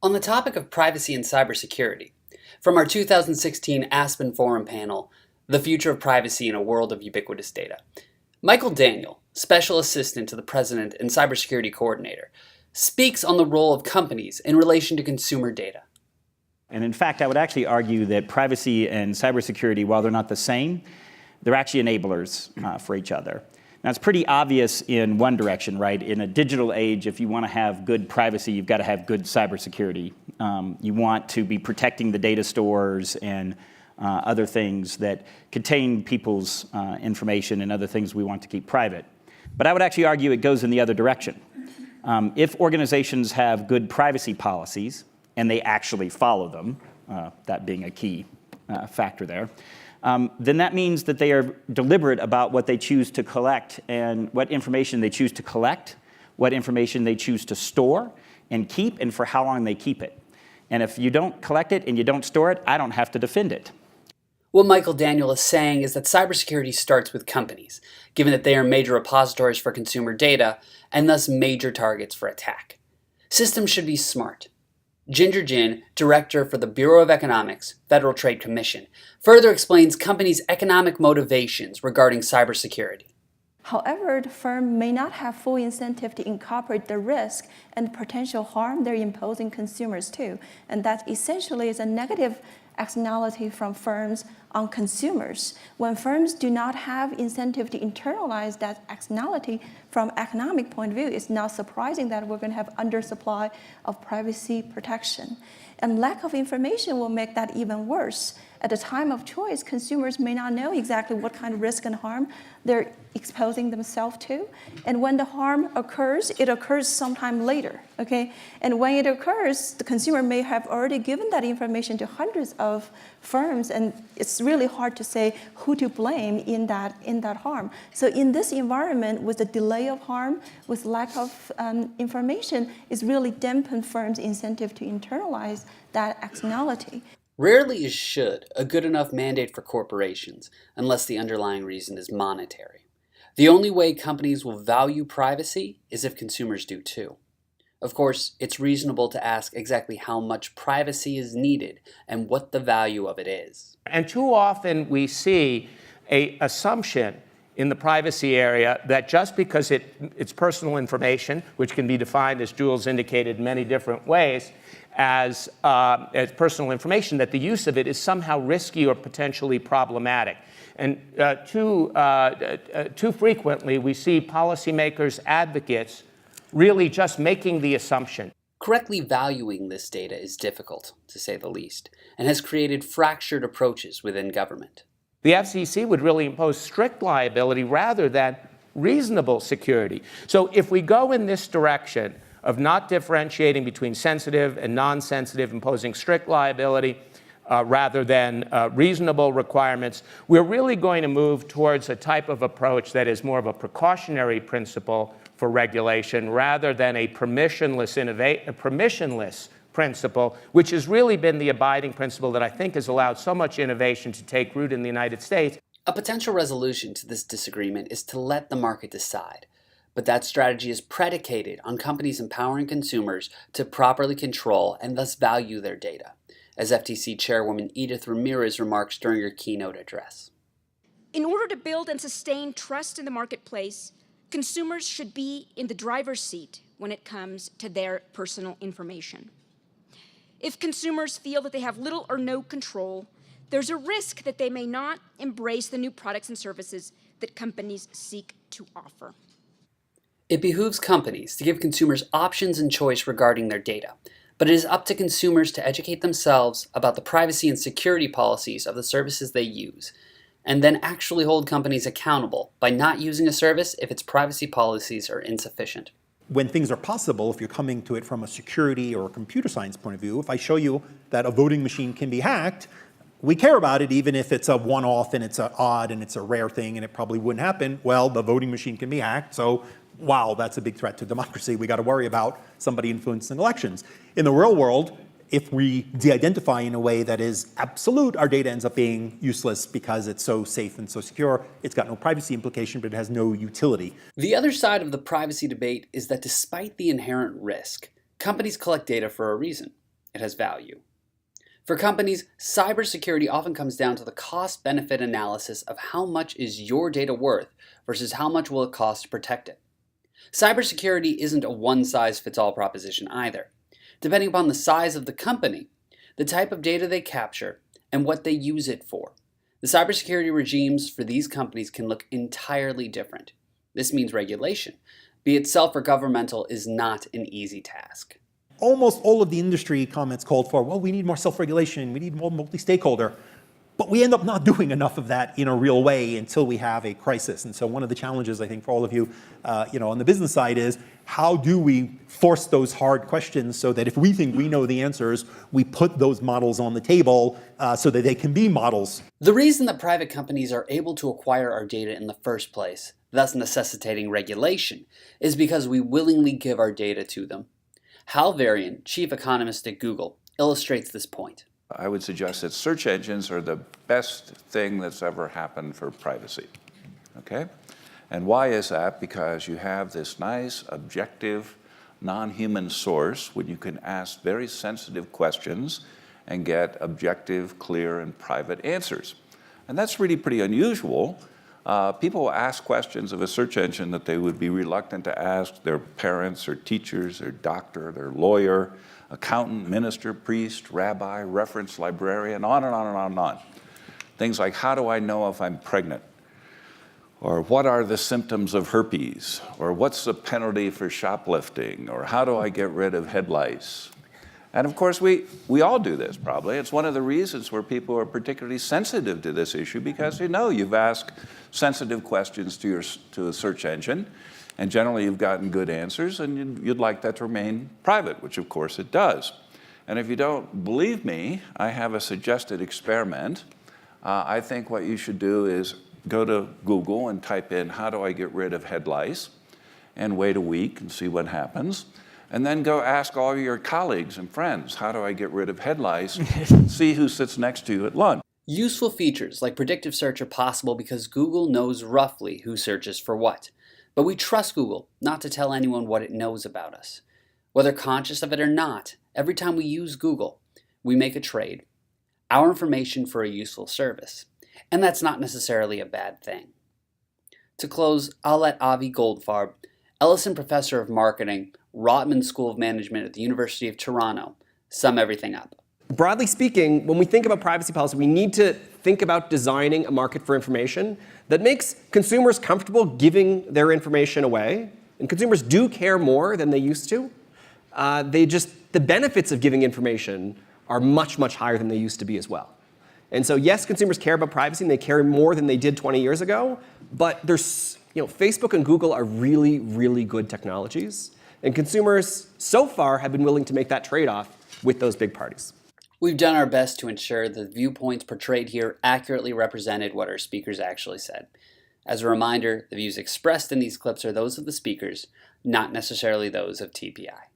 On the topic of privacy and cybersecurity, from our 2016 Aspen Forum panel, The Future of Privacy in a World of Ubiquitous Data, Michael Daniel, Special Assistant to the President and Cybersecurity Coordinator, speaks on the role of companies in relation to consumer data. And in fact, I would actually argue that privacy and cybersecurity, while they're not the same, they're actually enablers for each other. Now, it's pretty obvious in one direction, right? In a digital age, if you want to have good privacy, you've got to have good cybersecurity. You want to be protecting the data stores and other things that contain people's information and other things we want to keep private. But I would actually argue it goes in the other direction. If organizations have good privacy policies, and they actually follow them, that being a key factor there, then that means that they are deliberate about what they choose to collect and what information they choose to collect, what information they choose to store and keep, and for how long they keep it. And if you don't collect it and you don't store it, I don't have to defend it. What Michael Daniel is saying is that cybersecurity starts with companies, given that they are major repositories for consumer data and thus major targets for attack. Systems should be smart. Ginger Jin, Director for the Bureau of Economics, Federal Trade Commission, further explains companies' economic motivations regarding cybersecurity. However, the firm may not have full incentive to incorporate the risk and potential harm they're imposing consumers to, and that essentially is a negative externality from firms on consumers. When firms do not have incentive to internalize that externality from economic point of view, it's not surprising that we're going to have undersupply of privacy protection. And lack of information will make that even worse. At the time of choice, consumers may not know exactly what kind of risk and harm they're exposing themselves to. And when the harm occurs, it occurs sometime later, okay? And when it occurs, the consumer may have already given that information to hundreds of firms, and it's really hard to say who to blame in that harm. So in this environment, with the delay of harm, with lack of information, it's really dampened firms' incentive to internalize that externality. Rarely is should a good enough mandate for corporations unless the underlying reason is monetary. The only way companies will value privacy is if consumers do too. Of course, it's reasonable to ask exactly how much privacy is needed and what the value of it is. And too often we see an assumption in the privacy area that just because it's personal information, which can be defined, as Jules indicated, in many different ways, as personal information, that the use of it is somehow risky or potentially problematic. And too frequently we see policymakers, advocates, really just making the assumption. Correctly valuing this data is difficult, to say the least, and has created fractured approaches within government. The FCC would really impose strict liability rather than reasonable security. So if we go in this direction of not differentiating between sensitive and non-sensitive, imposing strict liability rather than reasonable requirements, we're really going to move towards a type of approach that is more of a precautionary principle for regulation rather than a permissionless principle, which has really been the abiding principle that I think has allowed so much innovation to take root in the United States. A potential resolution to this disagreement is to let the market decide, but that strategy is predicated on companies empowering consumers to properly control and thus value their data, as FTC Chairwoman Edith Ramirez remarks during her keynote address. In order to build and sustain trust in the marketplace, consumers should be in the driver's seat when it comes to their personal information. If consumers feel that they have little or no control, there's a risk that they may not embrace the new products and services that companies seek to offer. It behooves companies to give consumers options and choice regarding their data, but it is up to consumers to educate themselves about the privacy and security policies of the services they use, and then actually hold companies accountable by not using a service if its privacy policies are insufficient. When things are possible, if you're coming to it from a security or a computer science point of view, if I show you that a voting machine can be hacked, we care about it even if it's a one-off and it's odd and it's a rare thing and it probably wouldn't happen. Well, the voting machine can be hacked, so wow, that's a big threat to democracy. We got to worry about somebody influencing elections. In the real world, if we de-identify in a way that is absolute, our data ends up being useless because it's so safe and so secure. It's got no privacy implication, but it has no utility. The other side of the privacy debate is that despite the inherent risk, companies collect data for a reason. it has value. For companies, cybersecurity often comes down to the cost-benefit analysis of how much is your data worth versus how much will it cost to protect it. Cybersecurity isn't a one-size-fits-all proposition either. Depending upon the size of the company, the type of data they capture, and what they use it for, the cybersecurity regimes for these companies can look entirely different. This means regulation, be it self or governmental, is not an easy task. Almost all of the industry comments called for, well, we need more self-regulation, we need more multi-stakeholder. But we end up not doing enough of that in a real way until we have a crisis. And so one of the challenges, I think, for all of you, on the business side is, how do we force those hard questions so that if we think we know the answers, we put those models on the table so that they can be models? The reason that private companies are able to acquire our data in the first place, thus necessitating regulation, is because we willingly give our data to them. Varian, chief economist at Google, illustrates this point. I would suggest that search engines are the best thing that's ever happened for privacy, okay? And why is that? Because you have this nice, objective, non-human source where you can ask very sensitive questions and get objective, clear, and private answers. And that's really pretty unusual. People ask questions of a search engine that they would be reluctant to ask their parents or teachers or doctor, their lawyer, accountant, minister, priest, rabbi, reference librarian, on and on and on and on. Things like, how do I know if I'm pregnant? Or what are the symptoms of herpes? Or what's the penalty for shoplifting? Or how do I get rid of head lice? And of course, we all do this probably. It's one of the reasons where people are particularly sensitive to this issue, because you've asked sensitive questions to a search engine, and generally you've gotten good answers, and you'd like that to remain private, which of course it does. And if you don't believe me, I have a suggested experiment. I think what you should do is go to Google and type in, how do I get rid of head lice? And wait a week and see what happens. And then go ask all your colleagues and friends, how do I get rid of head lice? See who sits next to you at lunch. Useful features like predictive search are possible because Google knows roughly who searches for what. But we trust Google not to tell anyone what it knows about us. Whether conscious of it or not, every time we use Google, we make a trade. Our information for a useful service. And that's not necessarily a bad thing. To close, I'll let Avi Goldfarb, Ellison Professor of Marketing, Rotman School of Management at the University of Toronto, sum everything up. Broadly speaking, when we think about privacy policy, we need to think about designing a market for information that makes consumers comfortable giving their information away. And consumers do care more than they used to. The benefits of giving information are much, much higher than they used to be as well. And so yes, consumers care about privacy, and they care more than they did 20 years ago. But Facebook and Google are really, really good technologies. And consumers, so far, have been willing to make that trade-off with those big parties. We've done our best to ensure that the viewpoints portrayed here accurately represented what our speakers actually said. As a reminder, the views expressed in these clips are those of the speakers, not necessarily those of TPI.